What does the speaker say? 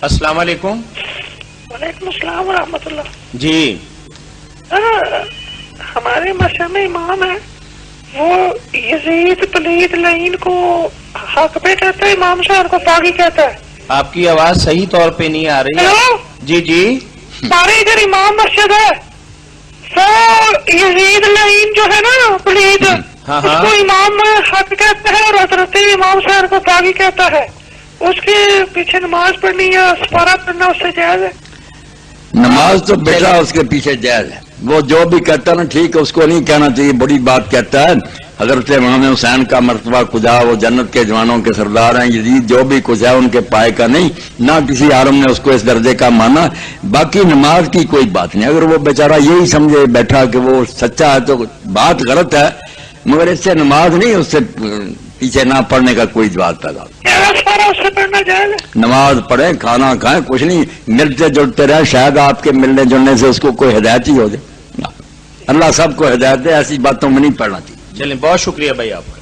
السلام علیکم. وعلیکم السلام ورحمۃ اللہ. جی ہمارے مذہب میں امام ہے وہ یزید پلید لعین کو حق پہ کہتا ہے, امام صاحب کو باغی کہتا ہے. آپ کی آواز صحیح طور پہ نہیں آ رہی ہے. ہیلو, جی جی ہمارے ادھر امام مسجد ہے وہ یزید لعین جو ہے نا پلید, ہاں اس کو امام حق کہتا ہے اور حضرت امام صاحب کو باغی کہتا ہے. اس کے پیچھے نماز پڑھنی یا سپارہ پڑھنا اس سے جائز ہے؟ نماز تو بیٹا اس کے پیچھے جائز ہے, وہ جو بھی کہتا ہے نا ٹھیک ہے, اس کو نہیں کہنا چاہیے بڑی بات کہتا ہے. حضرت امام حسین کا مرتبہ کجا, وہ جنت کے جوانوں کے سردار ہیں. یزید جو بھی کچھ ہے ان کے پائے کا نہیں, نہ کسی عالم نے اس کو اس درجے کا مانا. باقی نماز کی کوئی بات نہیں. اگر وہ بیچارہ یہی سمجھے بیٹھا کہ وہ سچا ہے تو بات غلط ہے, مگر اس سے نماز نہیں, اس سے پیچھے نہ پڑھنے کا کوئی جواب پیدا. نماز پڑھیں, کھانا کھائیں, کچھ نہیں, ملتے جلتے رہیں, شاید آپ کے ملنے جلنے سے اس کو کوئی ہدایت ہی ہو جائے. اللہ سب کو ہدایت دے, ایسی باتوں میں نہیں پڑھنا چاہیے. چلیں, بہت شکریہ بھائی آپ کا.